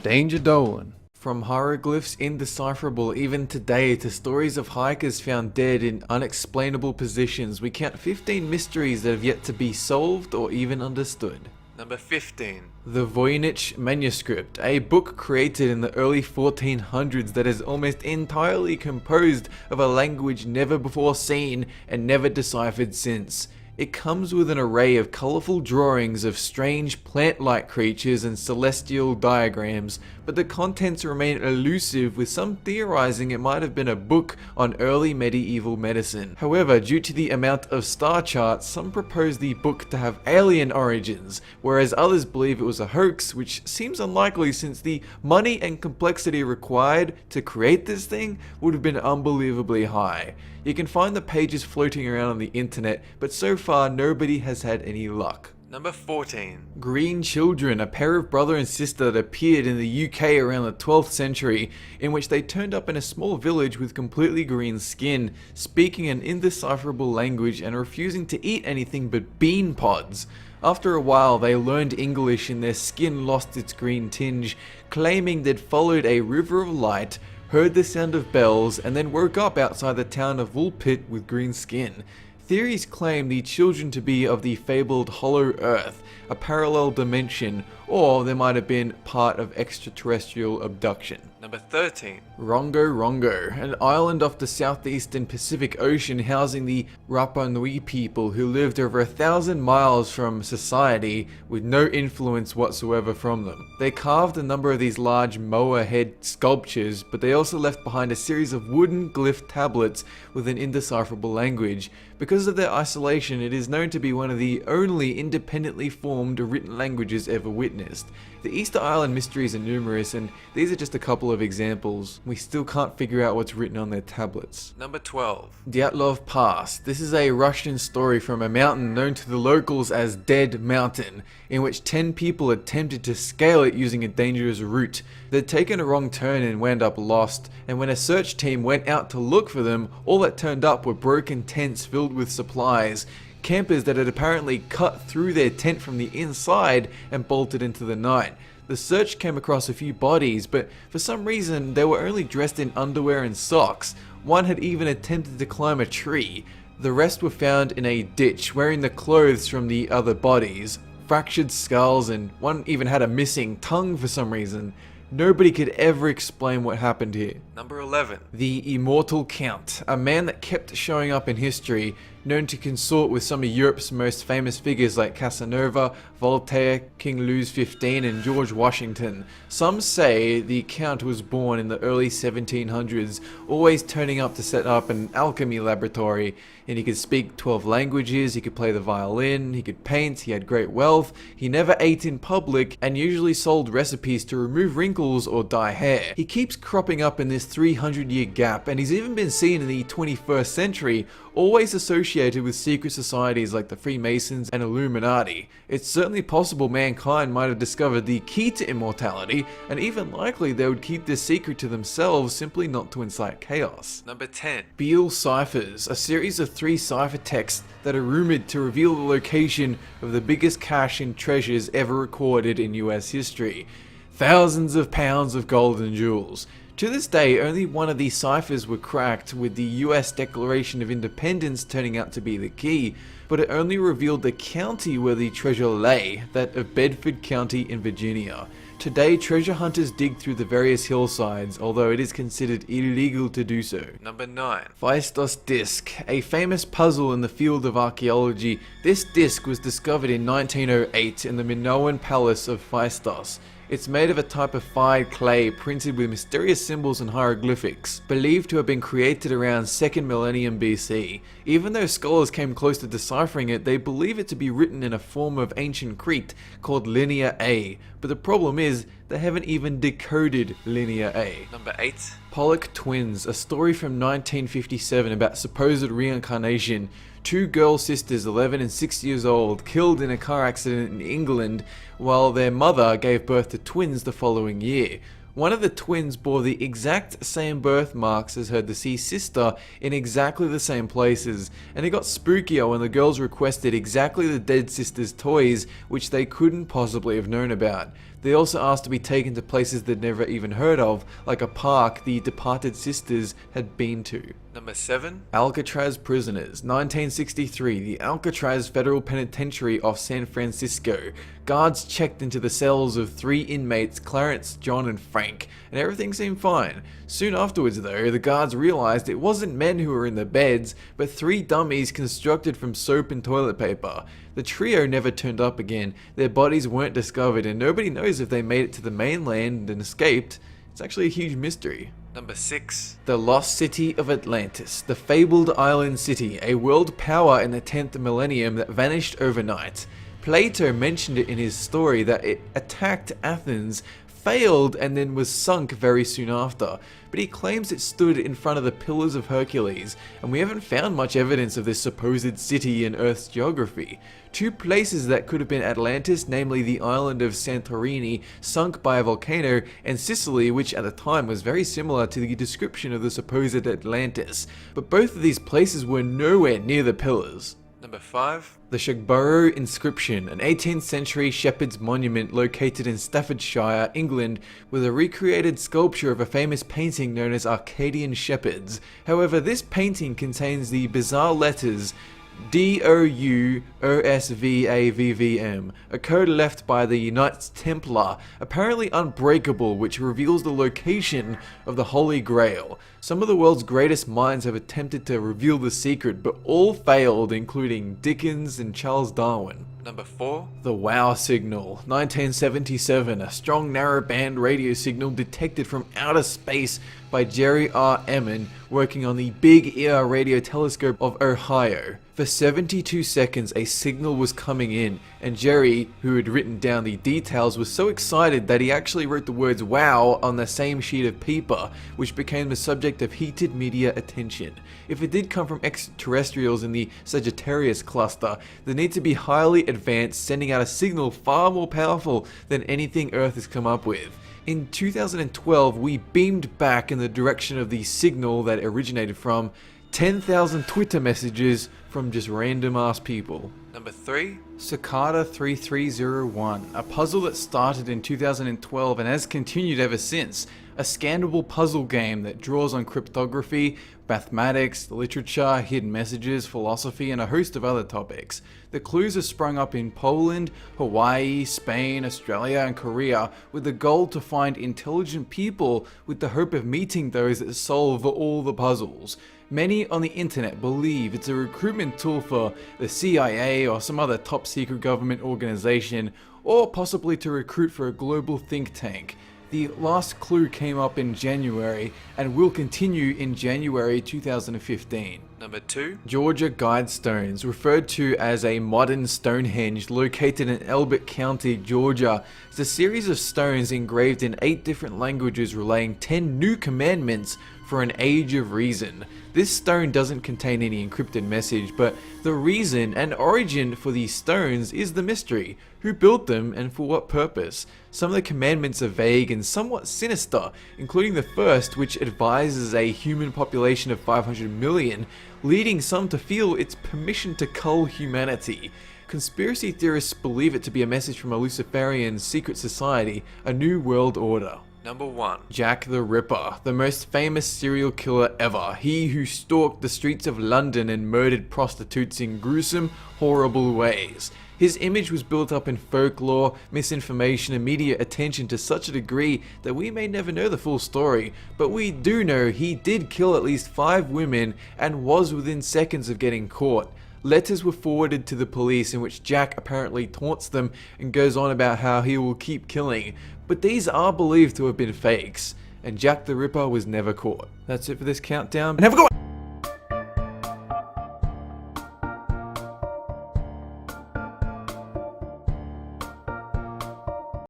Danger Dolan. From hieroglyphs indecipherable even today to stories of hikers found dead in unexplainable positions, we count 15 mysteries that have yet to be solved or even understood. Number 15. The Voynich manuscript, a book created in the early 1400s that is almost entirely composed of a language never before seen and never deciphered since. It comes with an array of colourful drawings of strange plant-like creatures and celestial diagrams, but the contents remain elusive, with some theorising it might have been a book on early medieval medicine. However, due to the amount of star charts, some propose the book to have alien origins, whereas others believe it was a hoax, which seems unlikely since the money and complexity required to create this thing would have been unbelievably high. You can find the pages floating around on the internet, but so far nobody has had any luck. Number 14. Green Children, a pair of brother and sister that appeared in the UK around the 12th century, in which they turned up in a small village with completely green skin, speaking an indecipherable language and refusing to eat anything but bean pods. After a while, they learned English and their skin lost its green tinge, claiming they'd followed a river of light, heard the sound of bells, and then woke up outside the town of Woolpit with green skin. Theories claim the children to be of the fabled Hollow Earth, a parallel dimension, or they might have been part of extraterrestrial abduction. Number 13. Rongo Rongo, an island off the southeastern Pacific Ocean housing the Rapa Nui people who lived over 1,000 miles from society with no influence whatsoever from them. They carved a number of these large moa head sculptures, but they also left behind a series of wooden glyph tablets with an indecipherable language. Because of their isolation, it is known to be one of the only independently formed written languages ever witnessed. The Easter Island mysteries are numerous, and these are just a couple of examples. We still can't figure out what's written on their tablets. Number 12. Dyatlov Pass. This is a Russian story from a mountain known to the locals as Dead Mountain, in which 10 people attempted to scale it using a dangerous route. They'd taken a wrong turn and wound up lost, and when a search team went out to look for them, all that turned up were broken tents filled with supplies. Campers that had apparently cut through their tent from the inside and bolted into the night. The search came across a few bodies, but for some reason they were only dressed in underwear and socks. One had even attempted to climb a tree. The rest were found in a ditch, wearing the clothes from the other bodies, fractured skulls, and one even had a missing tongue for some reason. Nobody could ever explain what happened here. Number 11. The Immortal Count, a man that kept showing up in history, known to consort with some of Europe's most famous figures like Casanova, Voltaire, King Louis XV, and George Washington. Some say the Count was born in the early 1700s, always turning up to set up an alchemy laboratory, and he could speak 12 languages, he could play the violin, he could paint, he had great wealth, he never ate in public, and usually sold recipes to remove wrinkles or dye hair. He keeps cropping up in this 300-year gap, and he's even been seen in the 21st century, always associated with secret societies like the Freemasons and Illuminati. It's certainly possible mankind might have discovered the key to immortality, and even likely they would keep this secret to themselves simply not to incite chaos. Number 10. Beale Ciphers, a series of 3 cipher texts that are rumored to reveal the location of the biggest cache and treasures ever recorded in US history. Thousands of pounds of gold and jewels. To this day, only one of these ciphers were cracked, with the US Declaration of Independence turning out to be the key, but it only revealed the county where the treasure lay, that of Bedford County in Virginia. Today, treasure hunters dig through the various hillsides, although it is considered illegal to do so. Number 9. Phaistos Disc, a famous puzzle in the field of archaeology. This disc was discovered in 1908 in the Minoan Palace of Phaistos. It's made of a type of fired clay printed with mysterious symbols and hieroglyphics, believed to have been created around 2nd millennium BC. Even though scholars came close to deciphering it, they believe it to be written in a form of ancient Crete called Linear A, but the problem is they haven't even decoded Linear A. Number 8. Pollock Twins, a story from 1957 about supposed reincarnation. 2 girl sisters, 11 and 6 years old, killed in a car accident in England, while their mother gave birth to twins the following year. One of the twins bore the exact same birthmarks as her deceased sister in exactly the same places, and it got spookier when the girls requested exactly the dead sister's toys, which they couldn't possibly have known about. They also asked to be taken to places they'd never even heard of, like a park the departed sisters had been to. Number 7. Alcatraz prisoners. 1963, the Alcatraz Federal Penitentiary off San Francisco. Guards checked into the cells of 3 inmates, Clarence, John, and Frank, and everything seemed fine. Soon afterwards, though, the guards realized it wasn't men who were in the beds, but 3 dummies constructed from soap and toilet paper. The trio never turned up again, their bodies weren't discovered, and nobody knows if they made it to the mainland and escaped. It's actually a huge mystery. Number 6. The Lost City of Atlantis, the fabled island city, a world power in the 10th millennium that vanished overnight. Plato mentioned it in his story that it attacked Athens, failed, and then was sunk very soon after, but he claims it stood in front of the Pillars of Hercules, and we haven't found much evidence of this supposed city in Earth's geography. 2 places that could have been Atlantis, namely the island of Santorini, sunk by a volcano, and Sicily, which at the time was very similar to the description of the supposed Atlantis, but both of these places were nowhere near the pillars. Number 5. The Shugborough Inscription, an 18th century shepherd's monument located in Staffordshire, England, with a recreated sculpture of a famous painting known as Arcadian Shepherds. However, this painting contains the bizarre letters DOUOSVAVVM, a code left by the Knights Templar, apparently unbreakable, which reveals the location of the Holy Grail. Some of the world's greatest minds have attempted to reveal the secret, but all failed, including Dickens and Charles Darwin. Number 4. The WOW signal, 1977, a strong narrowband radio signal detected from outer space by Jerry R. Emmon working on the Big Ear Radio Telescope of Ohio. For 72 seconds a signal was coming in, and Jerry, who had written down the details, was so excited that he actually wrote the words WOW on the same sheet of paper, which became the subject of heated media attention. If it did come from extraterrestrials in the Sagittarius cluster, they need to be highly advanced, sending out a signal far more powerful than anything Earth has come up with. In 2012, we beamed back in the direction of the signal that it originated from, 10,000 Twitter messages from just random ass people. Number 3. Cicada 3301, a puzzle that started in 2012 and has continued ever since. A scannable puzzle game that draws on cryptography, mathematics, literature, hidden messages, philosophy, and a host of other topics. The clues are sprung up in Poland, Hawaii, Spain, Australia, and Korea, with the goal to find intelligent people with the hope of meeting those that solve all the puzzles. Many on the internet believe it's a recruitment tool for the CIA or some other top secret government organization, or possibly to recruit for a global think tank. The last clue came up in January and will continue in January 2015. Number 2. Georgia Guidestones, referred to as a modern Stonehenge located in Elbert County, Georgia, is a series of stones engraved in 8 different languages relaying 10 new commandments for an age of reason. This stone doesn't contain any encrypted message, but the reason and origin for these stones is the mystery. Who built them and for what purpose? Some of the commandments are vague and somewhat sinister, including the first, which advises a human population of 500 million, leading some to feel it's permission to cull humanity. Conspiracy theorists believe it to be a message from a Luciferian secret society, a new world order. Number 1. Jack the Ripper, the most famous serial killer ever. He who stalked the streets of London and murdered prostitutes in gruesome, horrible ways. His image was built up in folklore, misinformation, and media attention to such a degree that we may never know the full story, but we do know he did kill at least 5 women and was within seconds of getting caught. Letters were forwarded to the police in which Jack apparently taunts them and goes on about how he will keep killing, but these are believed to have been fakes, and Jack the Ripper was never caught. That's it for this countdown, and have a good one!